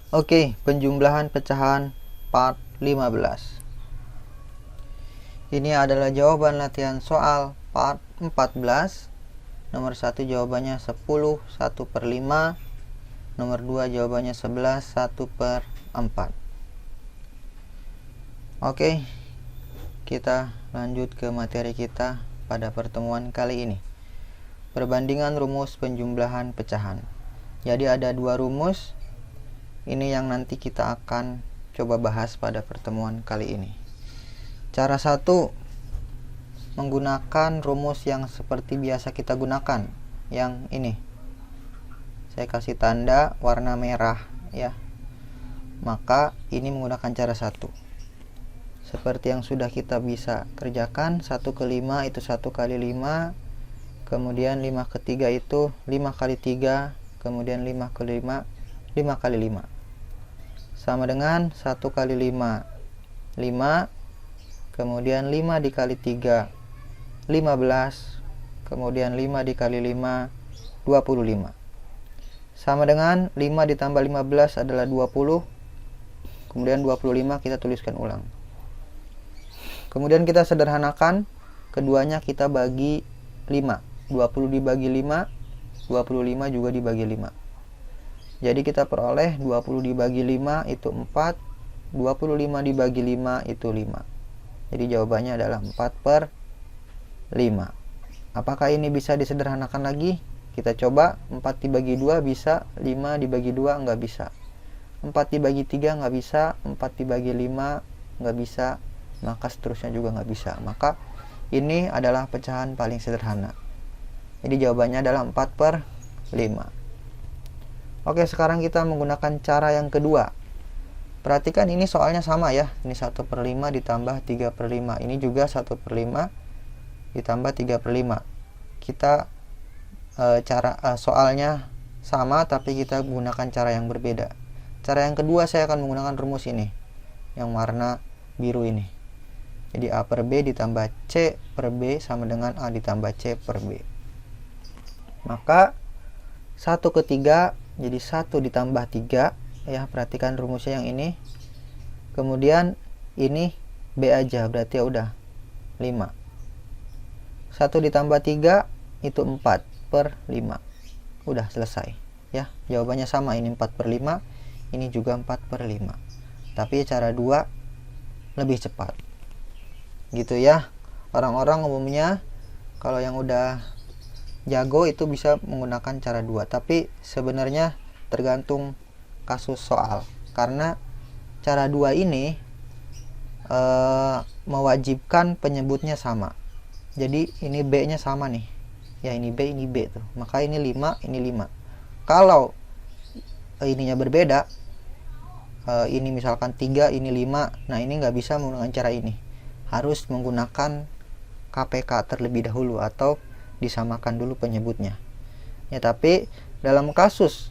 Oke, penjumlahan pecahan part 15. Ini adalah jawaban latihan soal part 14. Nomor 1 jawabannya 10, 1/5. Nomor 2 jawabannya 11, 1/4. Oke, kita lanjut ke materi kita pada pertemuan kali ini. Perbandingan rumus penjumlahan pecahan. Jadi ada dua rumus. Ini yang nanti kita akan coba bahas pada pertemuan kali ini. Cara satu, menggunakan rumus yang seperti biasa kita gunakan. Yang ini. Saya kasih tanda warna merah ya. Maka ini menggunakan cara satu. Seperti yang sudah kita bisa kerjakan, 1/5 itu 1/5. Kemudian 5/3 itu 5/3. Kemudian 5/5, 5/5. Sama dengan 1/5, 5. Kemudian 5 dikali 3, 15. Kemudian 5 dikali 5, 25. Sama dengan 5 ditambah 15 adalah 20. Kemudian 25 kita tuliskan ulang. Kemudian kita sederhanakan. Keduanya kita bagi 5. 20 dibagi 5, 25 juga dibagi 5. Jadi kita peroleh 20 dibagi 5 itu 4, 25 dibagi 5 itu 5. Jadi jawabannya adalah 4/5. Apakah ini bisa disederhanakan lagi? Kita coba. 4 dibagi 2 bisa, 5 dibagi 2 enggak bisa. 4 dibagi 3 enggak bisa, 4 dibagi 5 enggak bisa, maka seterusnya juga enggak bisa. Maka ini adalah pecahan paling sederhana. Jadi jawabannya adalah 4/5. Oke, sekarang kita menggunakan cara yang kedua. Perhatikan ini soalnya sama ya. Ini 1/5 ditambah 3/5. Ini juga 1/5 ditambah 3/5. Kita soalnya sama, tapi kita gunakan cara yang berbeda. Cara yang kedua saya akan menggunakan rumus ini, yang warna biru ini. Jadi A per B ditambah C per B sama dengan A ditambah C per B. Maka 1/3 jadi 1 ditambah 3 ya, perhatikan rumusnya yang ini. Kemudian ini B aja, berarti ya udah 5. 1 ditambah 3 itu 4/5. Udah selesai ya. Jawabannya sama, ini 4/5, ini juga 4/5. Tapi cara 2 lebih cepat. Gitu ya. Orang-orang umumnya kalau yang udah jago itu bisa menggunakan cara 2, tapi sebenarnya tergantung kasus soal, karena cara 2 ini mewajibkan penyebutnya sama. Jadi ini B nya sama nih ya, ini B tuh, maka ini 5, ini 5. Kalau ininya berbeda, ini misalkan 3, ini 5, nah ini nggak bisa menggunakan cara ini, harus menggunakan KPK terlebih dahulu atau disamakan dulu penyebutnya ya. Tapi dalam kasus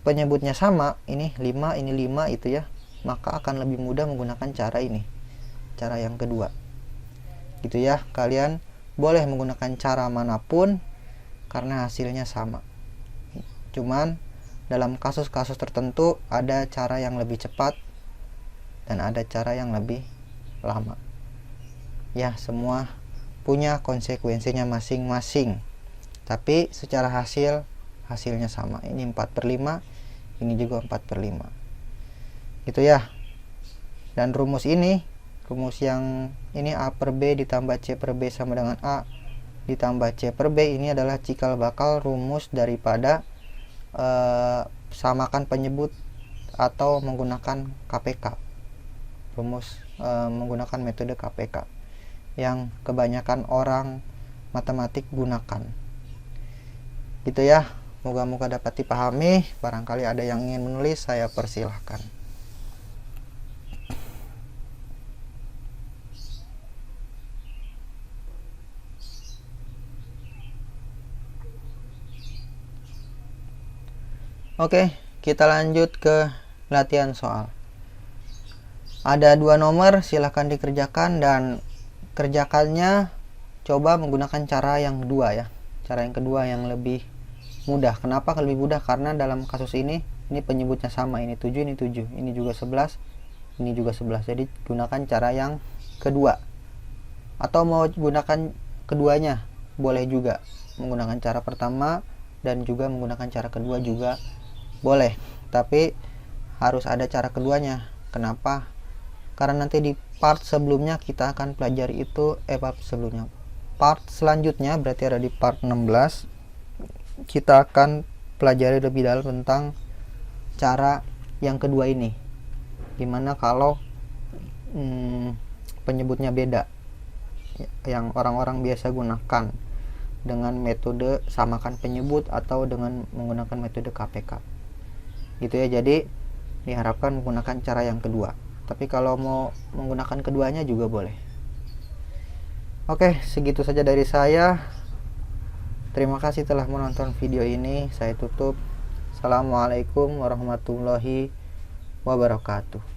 penyebutnya sama, ini 5, ini 5 itu ya, maka akan lebih mudah menggunakan cara ini, cara yang kedua gitu ya. Kalian boleh menggunakan cara manapun karena hasilnya sama. Cuman dalam kasus-kasus tertentu ada cara yang lebih cepat dan ada cara yang lebih lama ya. Semua punya konsekuensinya masing-masing, tapi secara hasilnya sama. Ini 4/5, ini juga 4/5 gitu ya. Dan rumus ini, rumus yang ini A per B ditambah C per B sama dengan A ditambah C per B, ini adalah cikal bakal rumus daripada samakan penyebut atau menggunakan KPK. Rumus menggunakan metode KPK yang kebanyakan orang matematik gunakan gitu ya. Moga-moga dapat dipahami. Barangkali ada yang ingin menulis, saya persilahkan. Oke, kita lanjut ke latihan soal. Ada 2 nomor, silahkan dikerjakan dan kerjakannya coba menggunakan cara yang kedua ya. Cara yang kedua yang lebih mudah. Kenapa lebih mudah? Karena dalam kasus ini ini penyebutnya sama, ini 7, ini 7, ini juga 11, ini juga 11. Jadi gunakan cara yang kedua. Atau mau gunakan keduanya boleh juga, menggunakan cara pertama dan juga menggunakan cara kedua juga boleh, tapi harus ada cara keduanya. Kenapa? Karena nanti di part sebelumnya kita akan pelajari itu, part selanjutnya berarti ada di part 16, kita akan pelajari lebih dalam tentang cara yang kedua ini, gimana kalau penyebutnya beda, yang orang-orang biasa gunakan dengan metode samakan penyebut atau dengan menggunakan metode KPK gitu ya. Jadi diharapkan menggunakan cara yang kedua, tapi kalau mau menggunakan keduanya juga boleh. Oke, segitu saja dari saya. Terima kasih telah menonton video ini. Saya tutup. Assalamualaikum warahmatullahi wabarakatuh.